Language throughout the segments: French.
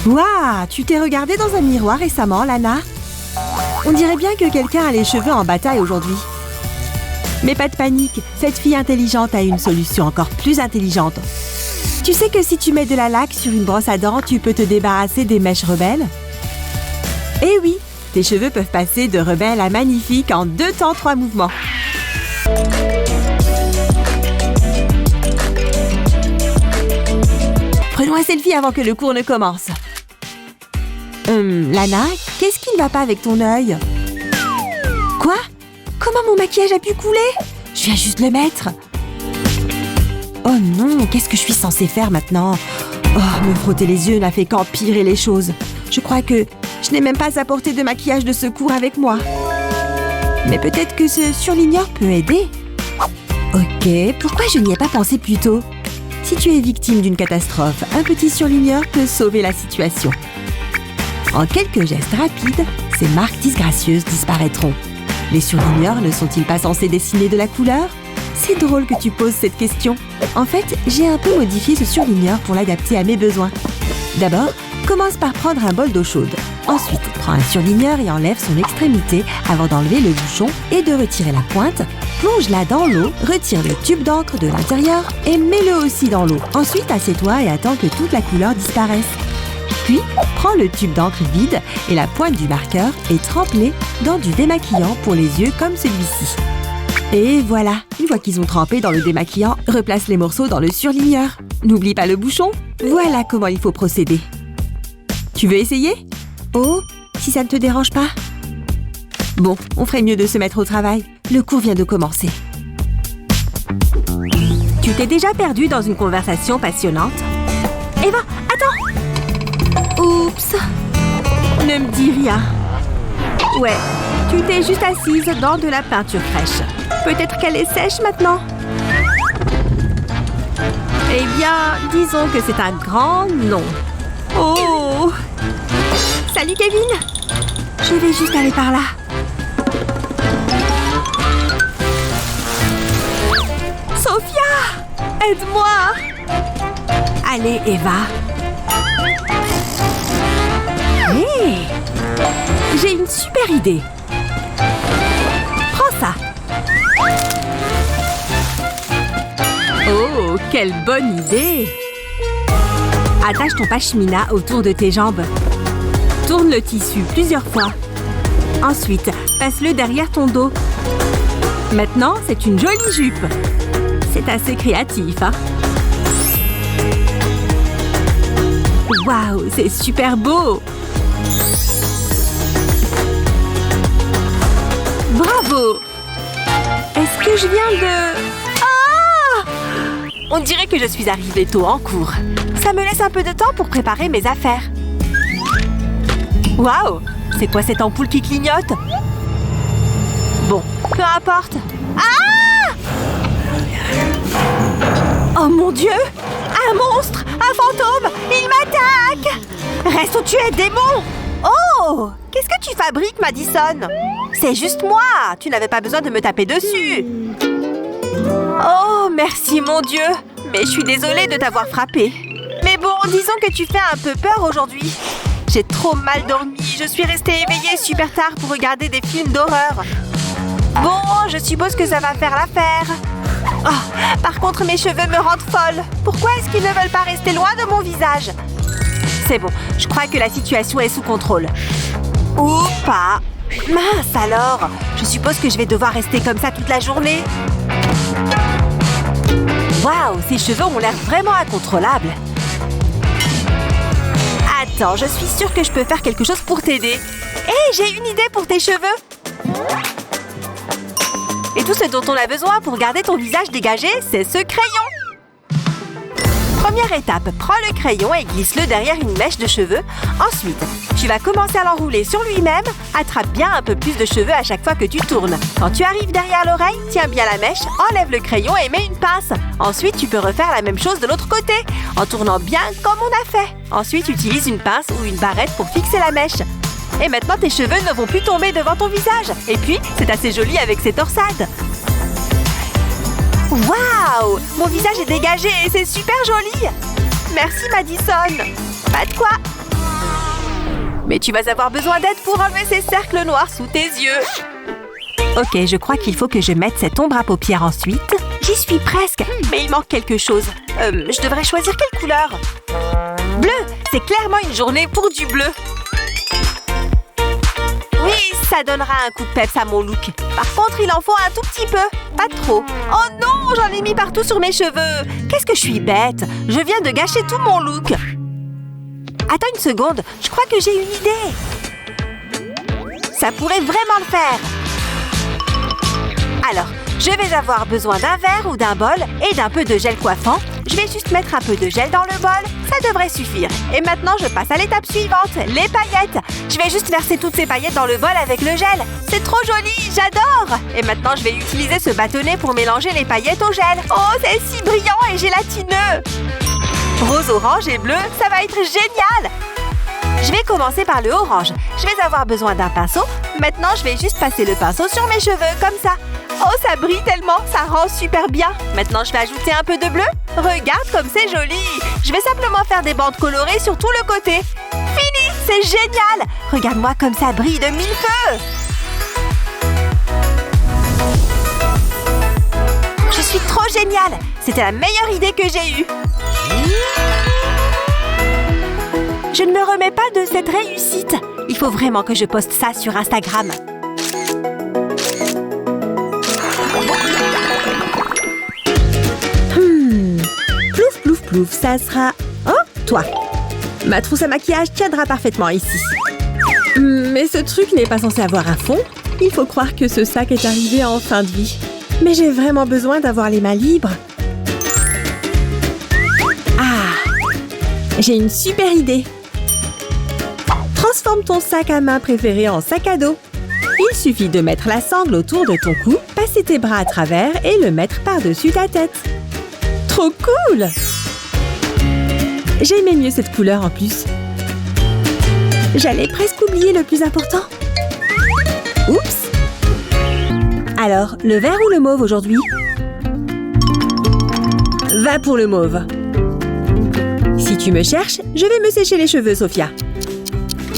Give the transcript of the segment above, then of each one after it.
Waouh, tu t'es regardée dans un miroir récemment, Lana? On dirait bien que quelqu'un a les cheveux en bataille aujourd'hui. Mais pas de panique, cette fille intelligente a une solution encore plus intelligente. Tu sais que si tu mets de la laque sur une brosse à dents, tu peux te débarrasser des mèches rebelles? Eh oui, tes cheveux peuvent passer de rebelles à magnifiques en 2 temps 3 mouvements. Prenons un selfie avant que le cours ne commence. Lana, qu'est-ce qui ne va pas avec ton œil? Quoi? Comment mon maquillage a pu couler? Je viens juste le mettre. Oh non, qu'est-ce que je suis censée faire maintenant? Oh, me frotter les yeux n'a fait qu'empirer les choses. Je crois que je n'ai même pas à portée de maquillage de secours avec moi. Mais peut-être que ce surligneur peut aider. Ok, pourquoi je n'y ai pas pensé plus tôt? Si tu es victime d'une catastrophe, un petit surligneur peut sauver la situation. En quelques gestes rapides, ces marques disgracieuses disparaîtront. Les surligneurs ne sont-ils pas censés dessiner de la couleur? C'est drôle que tu poses cette question. En fait, j'ai un peu modifié ce surligneur pour l'adapter à mes besoins. D'abord, commence par prendre un bol d'eau chaude. Ensuite, prends un surligneur et enlève son extrémité avant d'enlever le bouchon et de retirer la pointe. Plonge-la dans l'eau, retire le tube d'encre de l'intérieur et mets-le aussi dans l'eau. Ensuite, assieds-toi et attends que toute la couleur disparaisse. Puis, prends le tube d'encre vide et la pointe du marqueur et trempe-les dans du démaquillant pour les yeux comme celui-ci. Et voilà, une fois qu'ils ont trempé dans le démaquillant, replace les morceaux dans le surligneur. N'oublie pas le bouchon. Voilà comment il faut procéder. Tu veux essayer? Oh, si ça ne te dérange pas. Bon, on ferait mieux de se mettre au travail. Le cours vient de commencer. Tu t'es déjà perdu dans une conversation passionnante? Eva, attends! Oups! Ne me dis rien. Ouais, tu t'es juste assise dans de la peinture fraîche. Peut-être qu'elle est sèche maintenant? Eh bien, disons que c'est un grand non. Oh! Salut Kevin! Je vais juste aller par là. Sophia! Aide-moi! Allez, Eva. Hé! J'ai une super idée. Prends ça. Oh, quelle bonne idée! Attache ton pashmina autour de tes jambes. Tourne le tissu plusieurs fois. Ensuite, passe-le derrière ton dos. Maintenant, c'est une jolie jupe. C'est assez créatif, hein? Waouh, c'est super beau! Bravo! Est-ce que je viens de... Ah! On dirait que je suis arrivée tôt en cours. Ça me laisse un peu de temps pour préparer mes affaires. Waouh! C'est quoi cette ampoule qui clignote? Bon, peu importe. Ah! Oh mon Dieu! Un monstre! Un fantôme! Il m'attaque! Reste où tu es, démon! Oh! Qu'est-ce que tu fabriques, Madison? C'est juste moi! Tu n'avais pas besoin de me taper dessus! Oh, merci mon Dieu! Mais je suis désolée de t'avoir frappé. Mais bon, disons que tu fais un peu peur aujourd'hui. J'ai trop mal dormi. Je suis restée éveillée super tard pour regarder des films d'horreur. Bon, je suppose que ça va faire l'affaire. Oh, par contre, mes cheveux me rendent folle. Pourquoi est-ce qu'ils ne veulent pas rester loin de mon visage? C'est bon, je crois que la situation est sous contrôle. Ou pas. Mince alors. Je suppose que je vais devoir rester comme ça toute la journée. Waouh, ces cheveux ont l'air vraiment incontrôlables. Attends, je suis sûre que je peux faire quelque chose pour t'aider. Hé, j'ai une idée pour tes cheveux. Et tout ce dont on a besoin pour garder ton visage dégagé, c'est ce crayon. Première étape, prends le crayon et glisse-le derrière une mèche de cheveux. Ensuite, tu vas commencer à l'enrouler sur lui-même. Attrape bien un peu plus de cheveux à chaque fois que tu tournes. Quand tu arrives derrière l'oreille, tiens bien la mèche, enlève le crayon et mets une pince. Ensuite, tu peux refaire la même chose de l'autre côté, en tournant bien comme on a fait. Ensuite, utilise une pince ou une barrette pour fixer la mèche. Et maintenant, tes cheveux ne vont plus tomber devant ton visage. Et puis, c'est assez joli avec ces torsades. Waouh! Mon visage est dégagé et c'est super joli! Merci, Madison! Pas de quoi! Mais tu vas avoir besoin d'aide pour enlever ces cercles noirs sous tes yeux. Ok, je crois qu'il faut que je mette cette ombre à paupières ensuite. J'y suis presque, mais il manque quelque chose. Je devrais choisir quelle couleur? Bleu! C'est clairement une journée pour du bleu. Oui, ça donnera un coup de peps à mon look. Par contre, il en faut un tout petit peu. Pas trop. Oh non, j'en ai mis partout sur mes cheveux. Qu'est-ce que je suis bête. Je viens de gâcher tout mon look. Attends une seconde, je crois que j'ai une idée. Ça pourrait vraiment le faire. Alors, je vais avoir besoin d'un verre ou d'un bol et d'un peu de gel coiffant. Je vais juste mettre un peu de gel dans le bol. Ça devrait suffire. Et maintenant, je passe à l'étape suivante, les paillettes. Je vais juste verser toutes ces paillettes dans le bol avec le gel. C'est trop joli, j'adore! Et maintenant, je vais utiliser ce bâtonnet pour mélanger les paillettes au gel. Oh, c'est si brillant et gélatineux! Rose, orange et bleu, ça va être génial! Je vais commencer par le orange. Je vais avoir besoin d'un pinceau. Maintenant, je vais juste passer le pinceau sur mes cheveux, comme ça. Oh, ça brille tellement, ça rend super bien. Maintenant, je vais ajouter un peu de bleu. Regarde comme c'est joli. Je vais simplement faire des bandes colorées sur tout le côté. Fini, c'est génial. Regarde-moi comme ça brille de mille feux. Je suis trop géniale. C'était la meilleure idée que j'ai eue. Je ne me remets pas de cette réussite. Il faut vraiment que je poste ça sur Instagram. Plouf, plouf, plouf, ça sera... Oh, toi. Ma trousse à maquillage tiendra parfaitement ici. Mais ce truc n'est pas censé avoir un fond. Il faut croire que ce sac est arrivé en fin de vie. Mais j'ai vraiment besoin d'avoir les mains libres. Ah, j'ai une super idée. Transforme ton sac à main préféré en sac à dos. Il suffit de mettre la sangle autour de ton cou, passer tes bras à travers et le mettre par-dessus ta tête. Trop cool! J'aimais mieux cette couleur en plus. J'allais presque oublier le plus important. Oups! Alors, le vert ou le mauve aujourd'hui? Va pour le mauve. Si tu me cherches, je vais me sécher les cheveux, Sophia.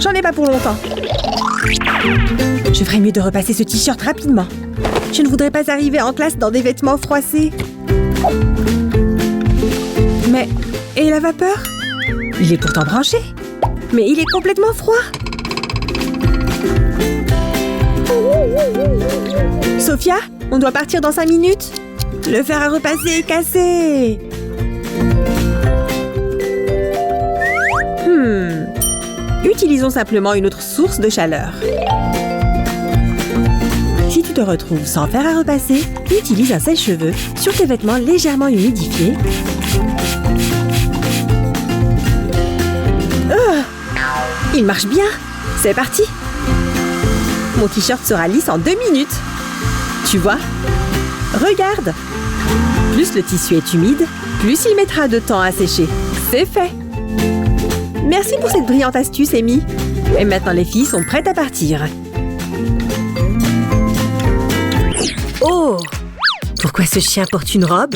J'en ai pas pour longtemps. Je ferais mieux de repasser ce t-shirt rapidement. Je ne voudrais pas arriver en classe dans des vêtements froissés. Mais... et la vapeur? Il est pourtant branché. Mais il est complètement froid. Sophia, on doit partir dans 5 minutes. Le fer à repasser est cassé. Utilisons simplement une autre source de chaleur. Si tu te retrouves sans fer à repasser, utilise un sèche-cheveux sur tes vêtements légèrement humidifiés. Il marche bien. C'est parti. Mon t-shirt sera lisse en 2 minutes. Tu vois? Regarde. Plus le tissu est humide, plus il mettra de temps à sécher. C'est fait. Merci pour cette brillante astuce, Amy. Et maintenant, les filles sont prêtes à partir. Oh! Pourquoi ce chien porte une robe?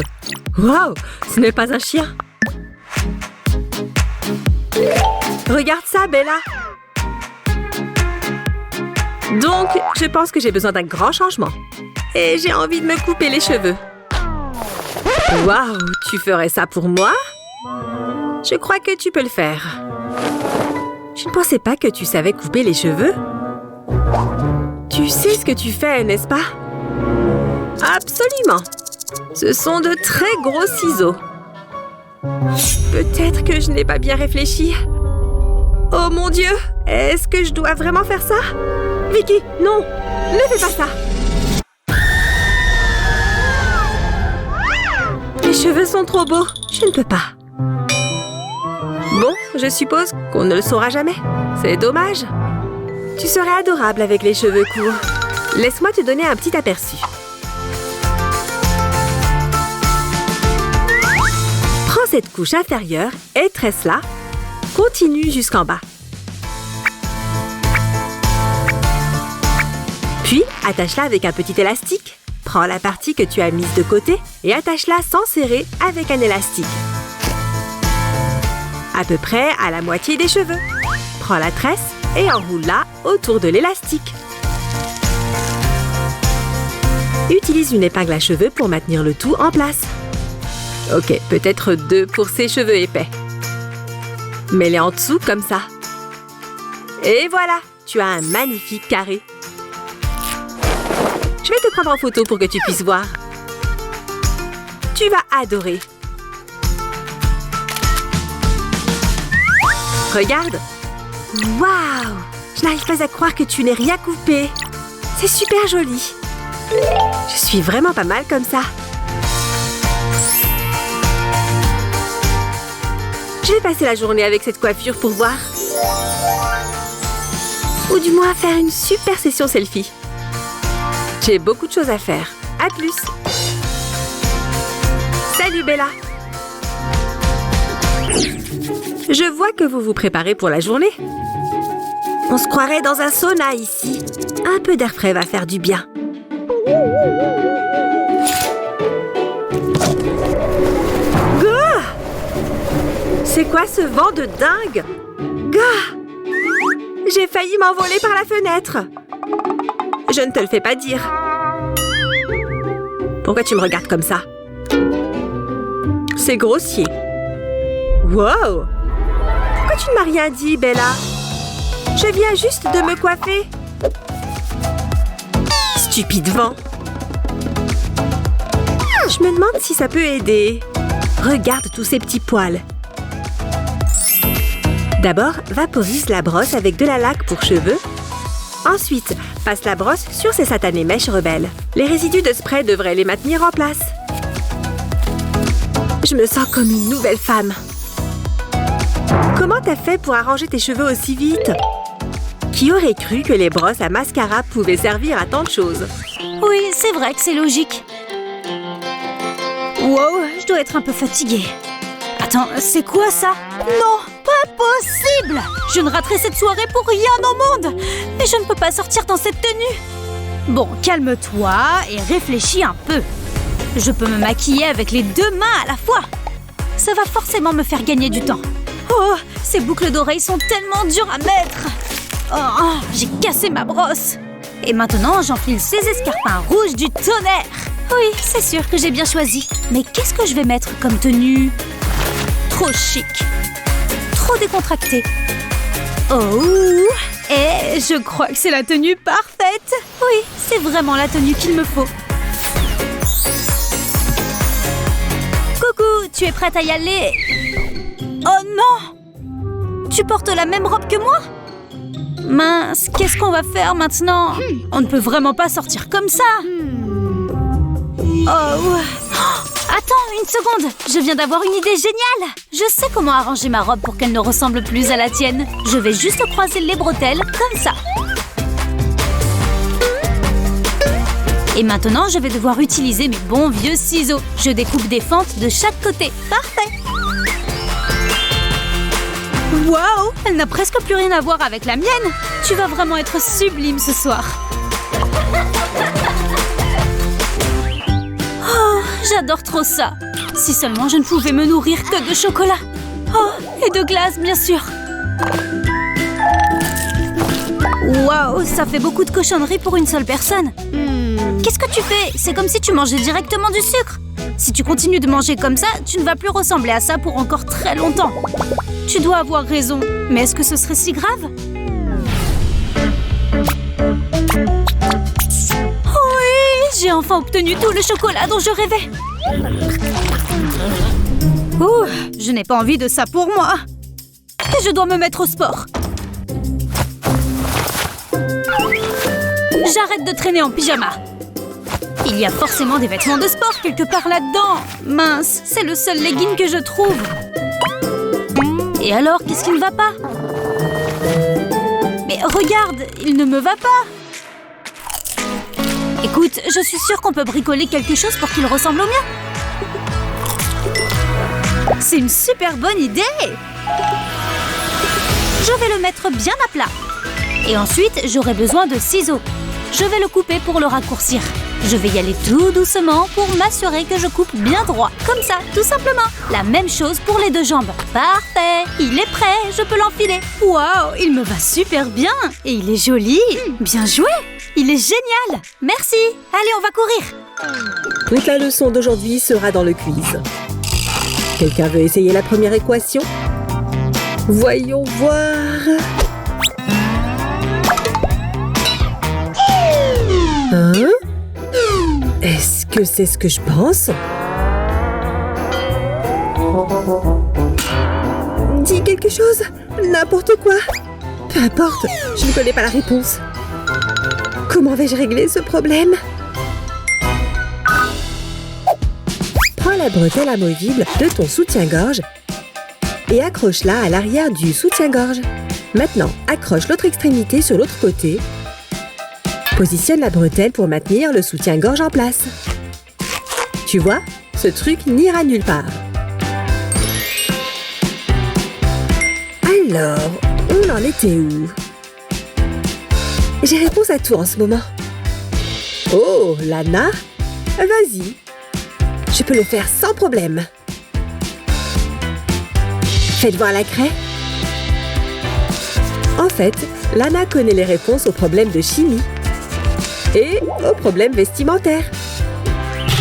Waouh! Ce n'est pas un chien. Regarde ça, Bella. Donc, je pense que j'ai besoin d'un grand changement. Et j'ai envie de me couper les cheveux. Waouh! Tu ferais ça pour moi? Je crois que tu peux le faire. Je ne pensais pas que tu savais couper les cheveux. Tu sais ce que tu fais, n'est-ce pas? Absolument. Ce sont de très gros ciseaux. Peut-être que je n'ai pas bien réfléchi. Oh mon Dieu! Est-ce que je dois vraiment faire ça? Vicky, non! Ne fais pas ça! Mes cheveux sont trop beaux. Je ne peux pas. Bon, je suppose qu'on ne le saura jamais. C'est dommage. Tu serais adorable avec les cheveux courts. Laisse-moi te donner un petit aperçu. Prends cette couche inférieure et tresse-la. Continue jusqu'en bas. Puis, attache-la avec un petit élastique. Prends la partie que tu as mise de côté et attache-la sans serrer avec un élastique. À peu près à la moitié des cheveux. Prends la tresse et enroule-la autour de l'élastique. Utilise une épingle à cheveux pour maintenir le tout en place. Ok, peut-être 2 pour ses cheveux épais. Mets-les en dessous comme ça. Et voilà, tu as un magnifique carré. Je vais te prendre en photo pour que tu puisses voir. Tu vas adorer. Regarde. Waouh! Je n'arrive pas à croire que tu n'aies rien coupé. C'est super joli. Je suis vraiment pas mal comme ça. Je vais passer la journée avec cette coiffure pour voir. Ou du moins faire une super session selfie. J'ai beaucoup de choses à faire. À plus. Salut Bella. Je vois que vous vous préparez pour la journée. On se croirait dans un sauna ici. Un peu d'air frais va faire du bien. Gah! C'est quoi ce vent de dingue? Gah! J'ai failli m'envoler par la fenêtre. Je ne te le fais pas dire. Pourquoi tu me regardes comme ça? C'est grossier. Wow! Pourquoi tu ne m'as rien dit, Bella? Je viens juste de me coiffer. Stupide vent. Je me demande si ça peut aider. Regarde tous ces petits poils. D'abord, vaporise la brosse avec de la laque pour cheveux. Ensuite, passe la brosse sur ces satanées mèches rebelles. Les résidus de spray devraient les maintenir en place. Je me sens comme une nouvelle femme. Comment t'as fait pour arranger tes cheveux aussi vite? Qui aurait cru que les brosses à mascara pouvaient servir à tant de choses? Oui, c'est vrai que c'est logique. Wow, je dois être un peu fatiguée. Attends, c'est quoi ça? Non, pas possible! Je ne raterai cette soirée pour rien au monde! Et je ne peux pas sortir dans cette tenue! Bon, calme-toi et réfléchis un peu. Je peux me maquiller avec les 2 mains à la fois. Ça va forcément me faire gagner du temps. Oh, ces boucles d'oreilles sont tellement dures à mettre! Oh, j'ai cassé ma brosse! Et maintenant, j'enfile ces escarpins rouges du tonnerre! Oui, c'est sûr que j'ai bien choisi. Mais qu'est-ce que je vais mettre comme tenue? Trop chic. Trop décontracté. Oh! Et je crois que c'est la tenue parfaite! Oui, c'est vraiment la tenue qu'il me faut. Coucou, tu es prête à y aller? Oh non! Tu portes la même robe que moi? Mince, qu'est-ce qu'on va faire maintenant? On ne peut vraiment pas sortir comme ça! Oh! Attends, une seconde! Je viens d'avoir une idée géniale! Je sais comment arranger ma robe pour qu'elle ne ressemble plus à la tienne. Je vais juste croiser les bretelles, comme ça. Et maintenant, je vais devoir utiliser mes bons vieux ciseaux. Je découpe des fentes de chaque côté. Parfait! Waouh! Elle n'a presque plus rien à voir avec la mienne! Tu vas vraiment être sublime ce soir! Oh, j'adore trop ça! Si seulement je ne pouvais me nourrir que de chocolat! Oh, et de glace, bien sûr! Waouh, ça fait beaucoup de cochonneries pour une seule personne! Qu'est-ce que tu fais? C'est comme si tu mangeais directement du sucre! Si tu continues de manger comme ça, tu ne vas plus ressembler à ça pour encore très longtemps! Tu dois avoir raison, mais est-ce que ce serait si grave? Oui, j'ai enfin obtenu tout le chocolat dont je rêvais. Ouh, je n'ai pas envie de ça pour moi. Et je dois me mettre au sport. J'arrête de traîner en pyjama. Il y a forcément des vêtements de sport quelque part là-dedans. Mince, c'est le seul legging que je trouve. Et alors, qu'est-ce qui ne va pas? Mais regarde, il ne me va pas. Écoute, je suis sûre qu'on peut bricoler quelque chose pour qu'il ressemble au mien. C'est une super bonne idée! Je vais le mettre bien à plat. Et ensuite, j'aurai besoin de ciseaux. Je vais le couper pour le raccourcir. Je vais y aller tout doucement pour m'assurer que je coupe bien droit. Comme ça, tout simplement. La même chose pour les deux jambes. Parfait, il est prêt, je peux l'enfiler. Waouh, il me va super bien. Et il est joli. Bien joué. Il est génial. Merci. Allez, on va courir. Toute la leçon d'aujourd'hui sera dans le quiz. Quelqu'un veut essayer la première équation? Voyons voir. Hein? Est-ce que c'est ce que je pense? Dis quelque chose, n'importe quoi. Peu importe, je ne connais pas la réponse. Comment vais-je régler ce problème? Prends la bretelle amovible de ton soutien-gorge et accroche-la à l'arrière du soutien-gorge. Maintenant, accroche l'autre extrémité sur l'autre côté. Positionne la bretelle pour maintenir le soutien-gorge en place. Tu vois, ce truc n'ira nulle part. Alors, on en était où? J'ai réponse à tout en ce moment. Oh, Lana, vas-y. Je peux le faire sans problème. Faites voir la craie. En fait, Lana connaît les réponses aux problèmes de chimie et aux problèmes vestimentaires.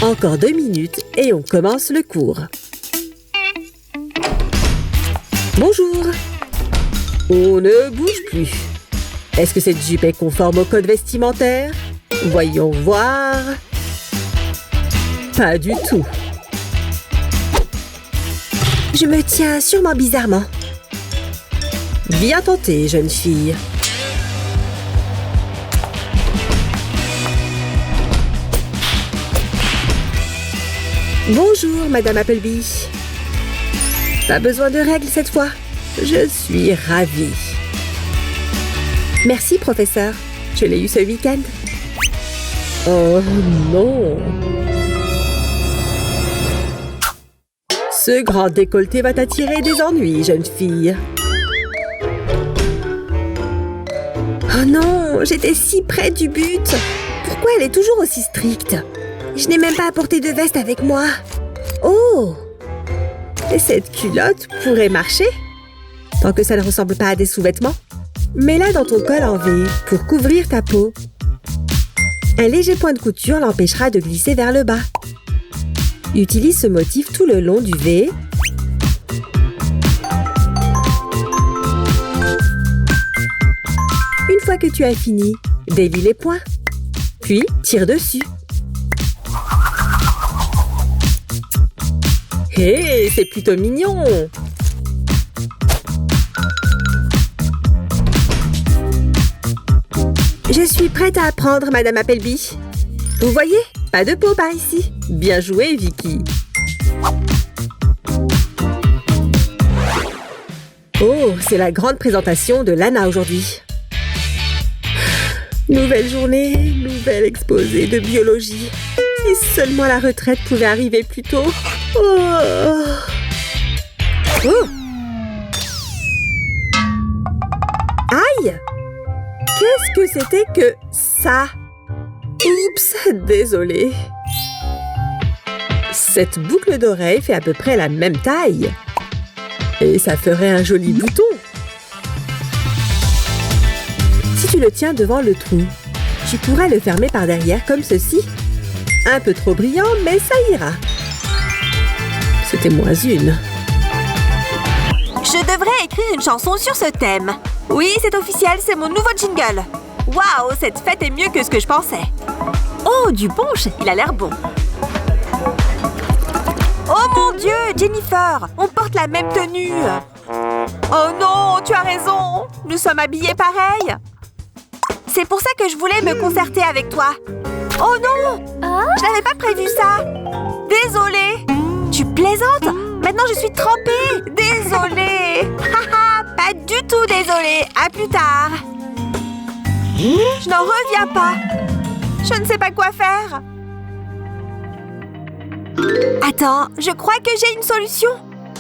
Encore 2 minutes et on commence le cours. Bonjour. On ne bouge plus. Est-ce que cette jupe est conforme au code vestimentaire? Voyons voir. Pas du tout. Je me tiens sûrement bizarrement. Bien tenté, jeune fille. Bonjour, Madame Appleby. Pas besoin de règles cette fois. Je suis ravie. Merci, professeur. Je l'ai eu ce week-end. Oh non! Ce grand décolleté va t'attirer des ennuis, jeune fille. Oh non, j'étais si près du but. Pourquoi elle est toujours aussi stricte? Je n'ai même pas apporté de veste avec moi. Oh! Et cette culotte pourrait marcher? Tant que ça ne ressemble pas à des sous-vêtements. Mets-la dans ton col en V pour couvrir ta peau. Un léger point de couture l'empêchera de glisser vers le bas. Utilise ce motif tout le long du V. Une fois que tu as fini, délie les points. Puis, tire dessus. Hé, c'est plutôt mignon! Je suis prête à apprendre, Madame Appleby. Vous voyez? Pas de peau par ici. Bien joué, Vicky. Oh, c'est la grande présentation de Lana aujourd'hui. Nouvelle journée, nouvel exposé de biologie. Si seulement la retraite pouvait arriver plus tôt. Oh. Oh. Aïe! Qu'est-ce que c'était que ça? Oups, désolée. Cette boucle d'oreille fait à peu près la même taille. Et ça ferait un joli bouton. Si tu le tiens devant le trou, tu pourrais le fermer par derrière comme ceci. Un peu trop brillant, mais ça ira. C'était moins une. Je devrais écrire une chanson sur ce thème. Oui, c'est officiel, c'est mon nouveau jingle. Waouh, cette fête est mieux que ce que je pensais. Oh, du punch, il a l'air bon. Oh mon Dieu, Jennifer, on porte la même tenue. Oh non, tu as raison, nous sommes habillés pareil. C'est pour ça que je voulais me concerter avec toi. Oh non, je n'avais pas prévu ça. Désolée. Tu plaisantes? Maintenant, je suis trempée. Désolée. Haha, pas du tout désolée. À plus tard. Je n'en reviens pas. Je ne sais pas quoi faire. Attends, je crois que j'ai une solution.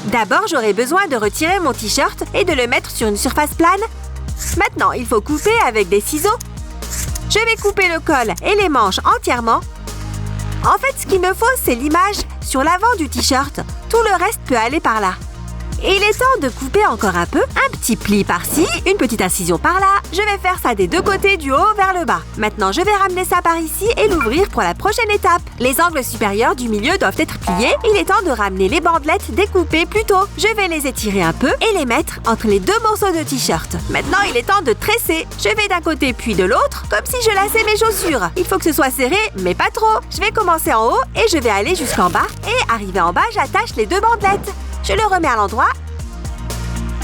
D'abord, j'aurai besoin de retirer mon t-shirt et de le mettre sur une surface plane. Maintenant, il faut couper avec des ciseaux. Je vais couper le col et les manches entièrement En fait, ce qu'il me faut, c'est l'image sur l'avant du t-shirt. Tout le reste peut aller par là. Et il est temps de couper encore un peu. Un petit pli par-ci, une petite incision par-là. Je vais faire ça des deux côtés, du haut vers le bas. Maintenant, je vais ramener ça par ici et l'ouvrir pour la prochaine étape. Les angles supérieurs du milieu doivent être pliés. Il est temps de ramener les bandelettes découpées plus tôt. Je vais les étirer un peu et les mettre entre les deux morceaux de t-shirt. Maintenant, il est temps de tresser. Je vais d'un côté puis de l'autre, comme si je laçais mes chaussures. Il faut que ce soit serré, mais pas trop. Je vais commencer en haut et je vais aller jusqu'en bas. Et arrivé en bas, j'attache les deux bandelettes. Je le remets à l'endroit.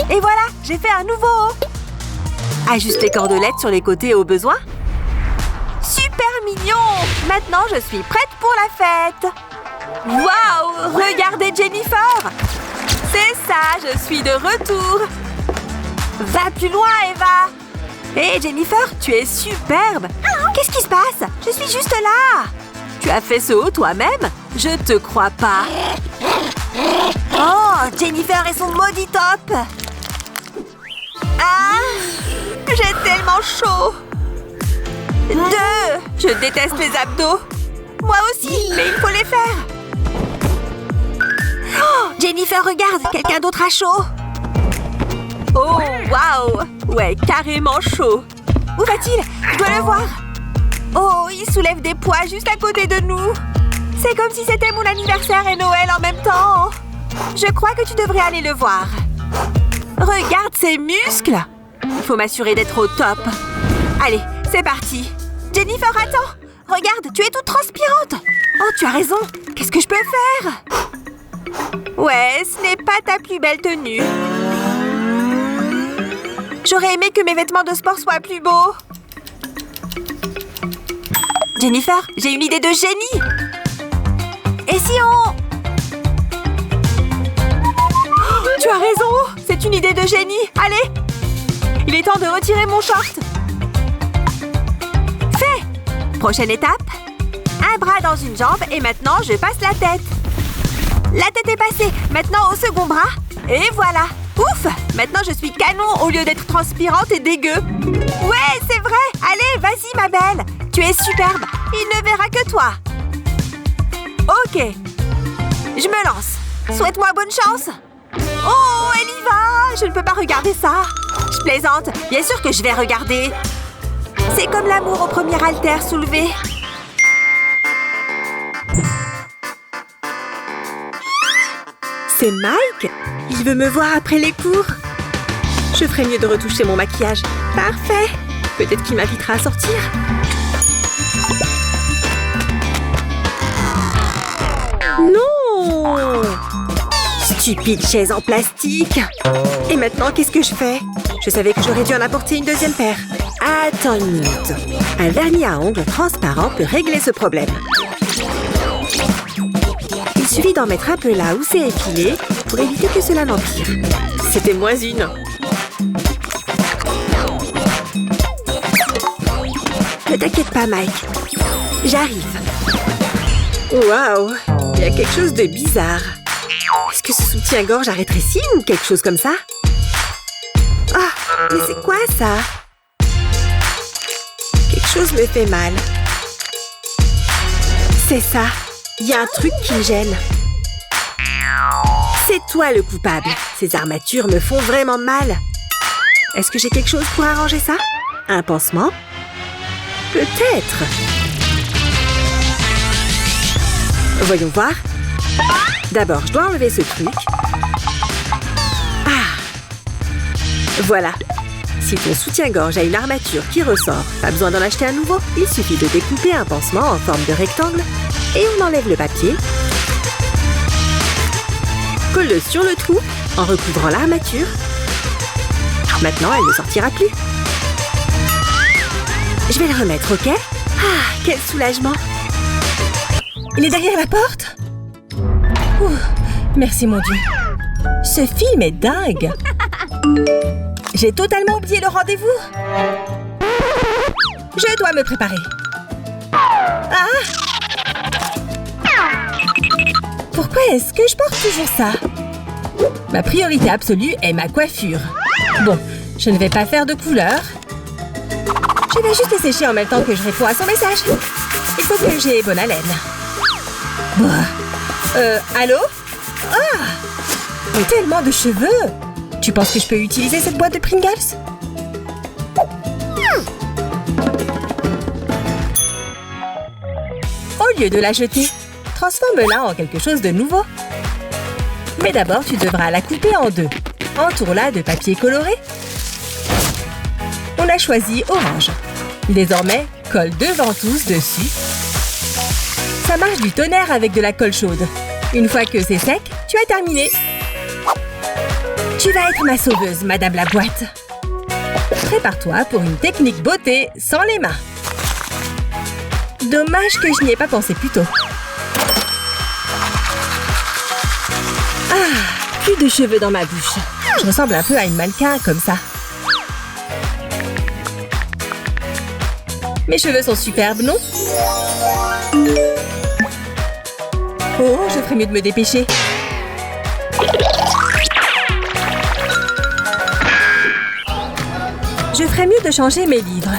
Et voilà, j'ai fait un nouveau haut. Ajuste les cordelettes sur les côtés au besoin. Super mignon! Maintenant, je suis prête pour la fête. Waouh! Regardez Jennifer! C'est ça, je suis de retour. Va plus loin, Eva! Hé, Jennifer, tu es superbe! Qu'est-ce qui se passe? Je suis juste là! Tu as fait ce haut toi-même? Je te crois pas. Oh, Jennifer et son maudit top! Ah! J'ai tellement chaud! 2! Je déteste les abdos! Moi aussi, mais il faut les faire! Oh, Jennifer, regarde! Quelqu'un d'autre a chaud! Oh, waouh! Ouais, carrément chaud! Où va-t-il? Je dois le voir! Oh, il soulève des poids juste à côté de nous! C'est comme si c'était mon anniversaire et Noël en même temps! Je crois que tu devrais aller le voir. Regarde ses muscles! Il faut m'assurer d'être au top. Allez, c'est parti. Jennifer, attends! Regarde, tu es toute transpirante! Oh, tu as raison! Qu'est-ce que je peux faire? Ouais, ce n'est pas ta plus belle tenue. J'aurais aimé que mes vêtements de sport soient plus beaux. Jennifer, j'ai une idée de génie! Et si on... Tu as raison! C'est une idée de génie! Allez! Il est temps de retirer mon short! Fait! Prochaine étape. Un bras dans une jambe et maintenant je passe la tête. La tête est passée. Maintenant au second bras. Et voilà! Ouf! Maintenant je suis canon au lieu d'être transpirante et dégueu. Ouais, c'est vrai! Allez, vas-y ma belle! Tu es superbe! Il ne verra que toi! Ok. Je me lance. Souhaite-moi bonne chance! Oh, elle y va! Je ne peux pas regarder ça. Je plaisante. Bien sûr que je vais regarder. C'est comme l'amour au premier haltère soulevé. C'est Mike? Il veut me voir après les cours. Je ferais mieux de retoucher mon maquillage. Parfait! Peut-être qu'il m'invitera à sortir. Non! Stupide chaise en plastique! Et maintenant, qu'est-ce que je fais? Je savais que j'aurais dû en apporter une deuxième paire. Attends une minute. Un vernis à ongles transparent peut régler ce problème. Il suffit d'en mettre un peu là où c'est épilé pour éviter que cela n'empire. C'était moins une. Ne t'inquiète pas, Mike. J'arrive. Waouh! Il y a quelque chose de bizarre. Est-ce que ce soutien-gorge a rétréci ou quelque chose comme ça? Ah, mais c'est quoi ça? Quelque chose me fait mal. C'est ça. Il y a un truc qui me gêne. C'est toi le coupable. Ces armatures me font vraiment mal. Est-ce que j'ai quelque chose pour arranger ça? Un pansement? Peut-être. Voyons voir. D'abord, je dois enlever ce truc. Ah! Voilà. Si ton soutien-gorge a une armature qui ressort, pas besoin d'en acheter un nouveau. Il suffit de découper un pansement en forme de rectangle et on enlève le papier. Colle-le sur le trou en recouvrant l'armature. Maintenant, elle ne sortira plus. Je vais le remettre, ok? Ah, quel soulagement! Il est derrière la porte? Ouh, merci mon Dieu. Ce film est dingue. J'ai totalement oublié le rendez-vous. Je dois me préparer. Ah! Pourquoi est-ce que je porte toujours ça? Ma priorité absolue est ma coiffure. Bon, je ne vais pas faire de couleur. Je vais juste les sécher en même temps que je réponds à son message. Il faut que j'ai bonne haleine. Allô? Ah! Tellement de cheveux! Tu penses que je peux utiliser cette boîte de Pringles? Au lieu de la jeter, transforme-la en quelque chose de nouveau. Mais d'abord, tu devras la couper en deux. Entoure-la de papier coloré. On a choisi orange. Désormais, colle 2 ventouses dessus. Ça marche du tonnerre avec de la colle chaude. Une fois que c'est sec, tu as terminé. Tu vas être ma sauveuse, Madame la boîte. Prépare-toi pour une technique beauté sans les mains. Dommage que je n'y ai pas pensé plus tôt. Ah, plus de cheveux dans ma bouche. Je ressemble un peu à une mannequin comme ça. Mes cheveux sont superbes, non? Oh, je ferais mieux de me dépêcher. Je ferais mieux de changer mes livres.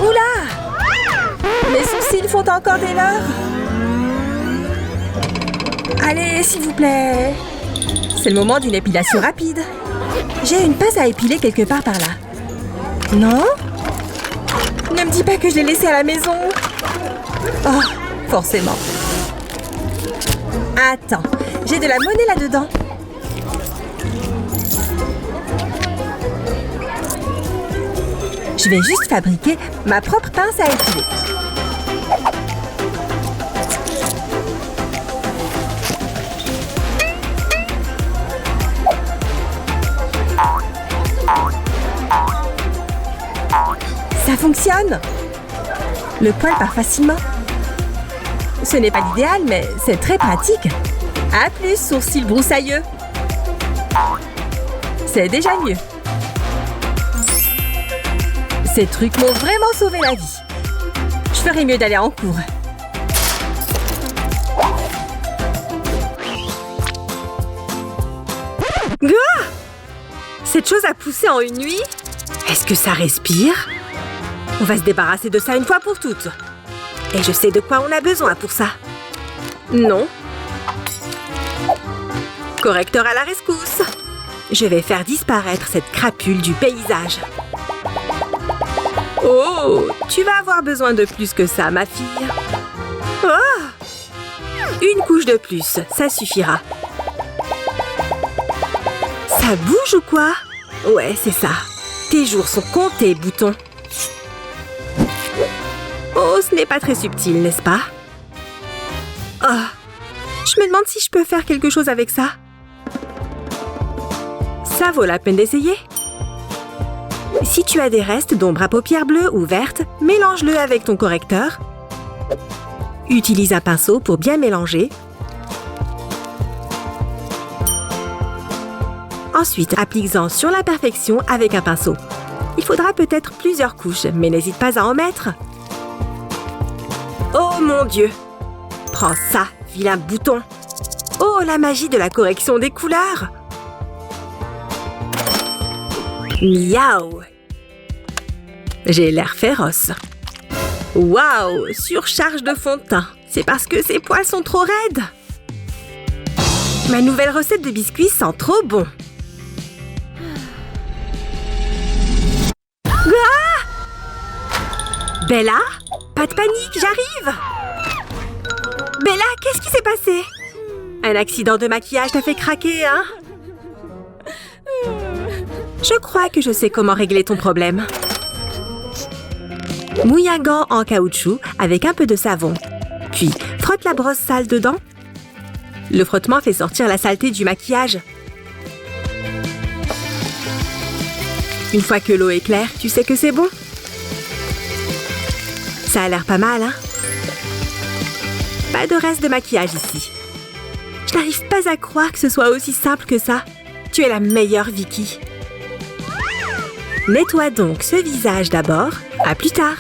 Oula! Mes sourcils font encore des leurres. Allez, s'il vous plaît. C'est le moment d'une épilation rapide. J'ai une pince à épiler quelque part par là. Non? Ne me dis pas que je l'ai laissé à la maison. Oh, forcément. Attends, j'ai de la monnaie là-dedans. Je vais juste fabriquer ma propre pince à épiler. Ça fonctionne! Le poil part facilement. Ce n'est pas l'idéal, mais c'est très pratique. À plus, sourcils broussailleux. C'est déjà mieux. Ces trucs m'ont vraiment sauvé la vie. Je ferais mieux d'aller en cours. Ah! Cette chose a poussé en une nuit? Est-ce que ça respire? On va se débarrasser de ça une fois pour toutes. Et je sais de quoi on a besoin pour ça. Non. Correcteur à la rescousse. Je vais faire disparaître cette crapule du paysage. Oh, tu vas avoir besoin de plus que ça, ma fille. Oh! Une couche de plus, ça suffira. Ça bouge ou quoi? Ouais, c'est ça. Tes jours sont comptés, bouton. Oh, ce n'est pas très subtil, n'est-ce pas? Oh, je me demande si je peux faire quelque chose avec ça. Ça vaut la peine d'essayer. Si tu as des restes d'ombre à paupières bleues ou vertes, mélange-le avec ton correcteur. Utilise un pinceau pour bien mélanger. Ensuite, applique-en sur la perfection avec un pinceau. Il faudra peut-être plusieurs couches, mais n'hésite pas à en mettre. Oh mon Dieu! Prends ça, vilain bouton! Oh, la magie de la correction des couleurs! Miaou! J'ai l'air féroce. Waouh! Surcharge de fond de teint. C'est parce que ces poils sont trop raides. Ma nouvelle recette de biscuits sent trop bon. Ah! Bella? Pas de panique, j'arrive! Bella, qu'est-ce qui s'est passé? Un accident de maquillage t'a fait craquer, hein? Je crois que je sais comment régler ton problème. Mouille un gant en caoutchouc avec un peu de savon. Puis, frotte la brosse sale dedans. Le frottement fait sortir la saleté du maquillage. Une fois que l'eau est claire, tu sais que c'est bon. Ça a l'air pas mal, hein? Pas de reste de maquillage ici. Je n'arrive pas à croire que ce soit aussi simple que ça. Tu es la meilleure, Vicky. Nettoie donc ce visage d'abord. À plus tard.